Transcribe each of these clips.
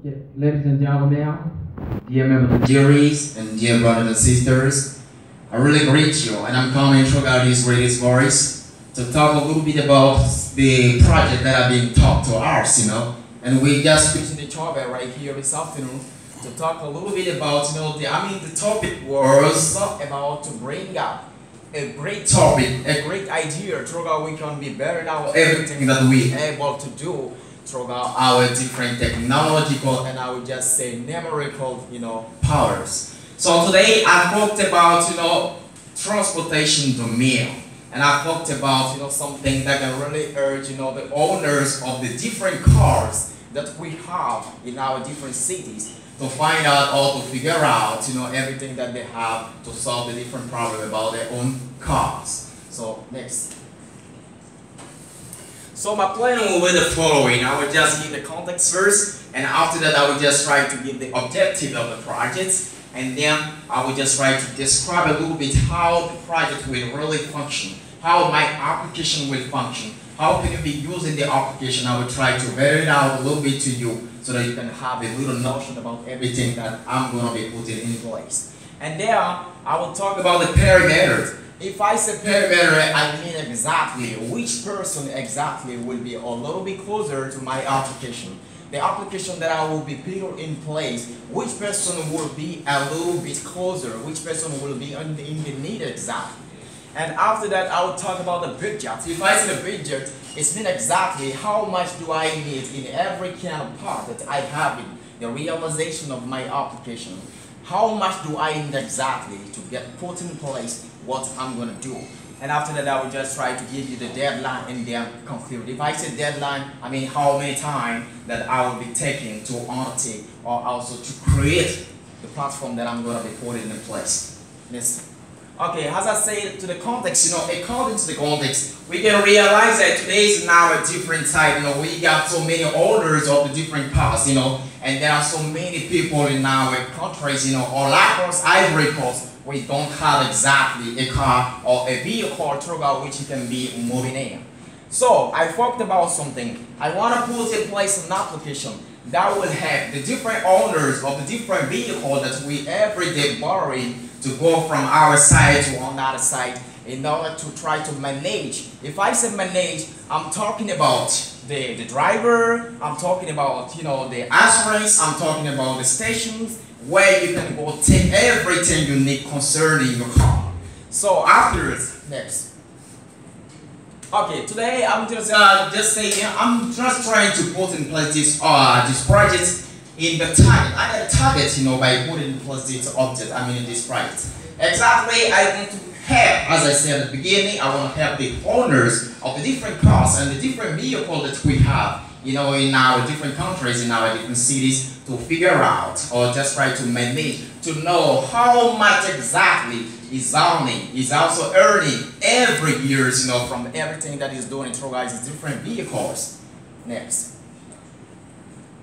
Okay, ladies and gentlemen, Dear members of the juries and dear brothers and sisters, I really greet you, and I'm coming through this greatest voice to talk a little bit about the project that I've been taught to us, and we just finished the topic right here this afternoon to talk a little bit about, the topic was about to bring up a great topic, a great idea through how we can be better now everything that we able to do through our different technological and I would just say numerical, powers. So today I talked about, transportation domain. And I talked about, something that can really urge, the owners of the different cars that we have in our different cities to find out or to figure out, everything that they have to solve the different problem about their own cars. So next. So my plan will be the following. I will just give the context first, and after that I will just try to give the objective of the project, and then I will just try to describe a little bit how the project will really function, how my application will function, how can you be using the application. I will try to vary it out a little bit to you so that you can have a little notion about everything that I'm going to be putting in place. And there I will talk about the parameters. If I say parameter, I mean exactly which person exactly will be a little bit closer to my application. The application that I will be put in place, which person will be a little bit closer, which person will be in the need exactly. And after that, I will talk about the budget. If I say the budget, it means exactly how much do I need in every kind of part that I have in the realization of my application. How much do I need exactly to get put in place what I'm going to do. And after that, I will just try to give you the deadline and then conclude. If I say deadline, I mean how many time that I will be taking to undertake or also to create the platform that I'm going to be putting in place. Listen. Okay, as I said to the context, according to the context, we can realize that today is now a different type. We got so many owners of the different parts, and there are so many people in our countries, all across Ivory Coast. We don't have exactly a car or a vehicle throughout which you can be moving in. So I talked about something. I want to put in place an application that will have the different owners of the different vehicles that we every day borrowing to go from our side to another side in order to try to manage. If I say manage, I'm talking about the driver, I'm talking about the assurance, I'm talking about the stations, where you can go take everything you need concerning your car. So afterwards, next. Okay, today I'm just saying I'm just trying to put in place this project in the target. I got a target, by putting in place this object. In this project. Exactly, I want to help, as I said at the beginning, I want to help the owners of the different cars and the different vehicles that we have, in our different countries, in our different cities, to figure out or just try to manage, to know how much exactly is also earning every year, from everything that is doing through these different vehicles. Next.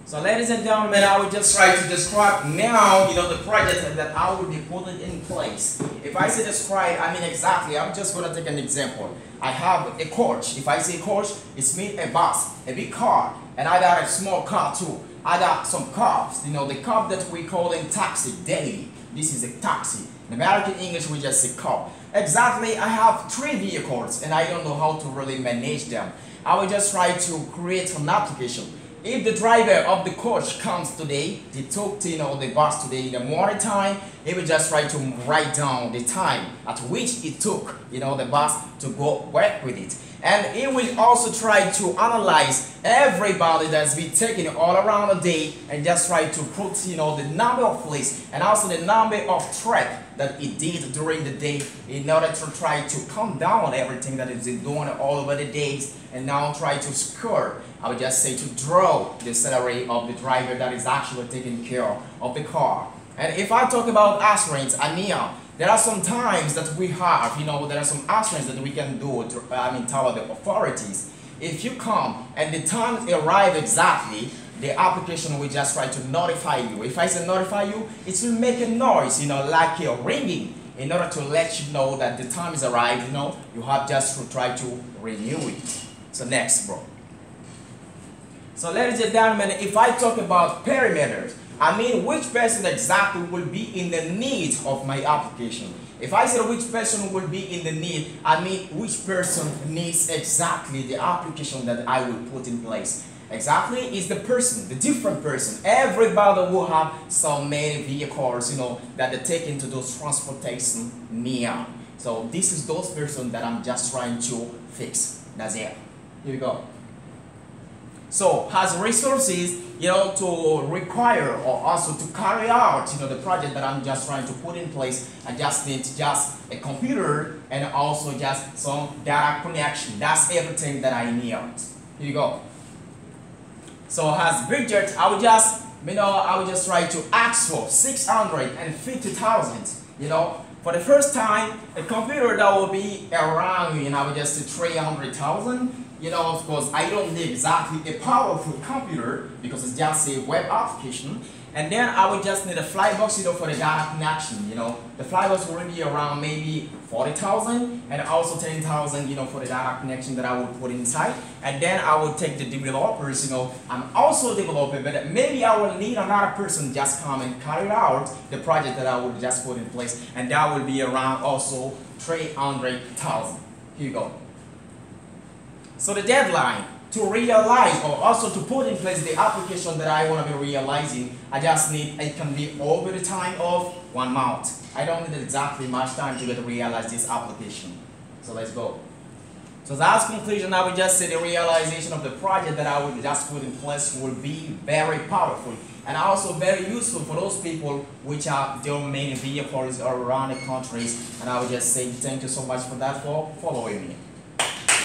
So ladies and gentlemen, I will just try to describe now, the project that I will be putting in place. If I say describe, I mean exactly, I'm just going to take an example. I have a coach. If I say coach, it means a bus, a big car, and I got a small car too. I got some cars, the car that we call in taxi daily. This is a taxi. In American English, we just say car. Exactly, I have 3 vehicles, and I don't know how to really manage them. I will just try to create an application. If the driver of the coach comes today, he took the bus today in the morning time, he will just try to write down the time at which it took the bus to go work with it. And he will also try to analyze everybody that's been taken all around the day and just try to put the number of plays and also the number of track that it did during the day in order to try to calm down everything that it's been doing all over the days and now try to score. I would just say to draw the salary of the driver that is actually taking care of the car. And if I talk about assurance, there are some times that we have, there are some assurance that we can do toward the authorities. If you come and the time arrive exactly, the application will just try to notify you. If I say notify you, it will make a noise, like a ringing, in order to let you know that the time is arrived, you have just to try to renew it. So next, bro. So ladies and gentlemen, if I talk about perimeters, I mean which person exactly will be in the need of my application. If I say which person will be in the need, I mean which person needs exactly the application that I will put in place. Exactly is the person, the different person. Everybody will have so many vehicles, that they take into those transportation near. So this is those person that I'm just trying to fix. That's it. Here we go. So has resources, to require or also to carry out, the project that I'm just trying to put in place. I just need just a computer and also just some data connection. That's everything that I need. Here you go. So as budget, I would just try to ask for 650,000. For the first time, a computer that will be around, I would just say 300,000. Of course, I don't need exactly a powerful computer because it's just a web application. And then I would just need a flybox, for the data connection. The flybox will be around maybe 40,000 and also 10,000, for the data connection that I would put inside. And then I would take the developers, I'm also a developer, but maybe I will need another person just come and carry out the project that I would just put in place. And that will be around also 300,000. Here you go. So the deadline to realize or also to put in place the application that I want to be realizing, I just need, it can be over the time of 1 month. I don't need exactly much time to get to realize this application. So let's go. So that's conclusion. I would just say the realization of the project that I would just put in place will be very powerful and also very useful for those people which are their main vehicles around the countries. And I would just say thank you so much for that, for following me.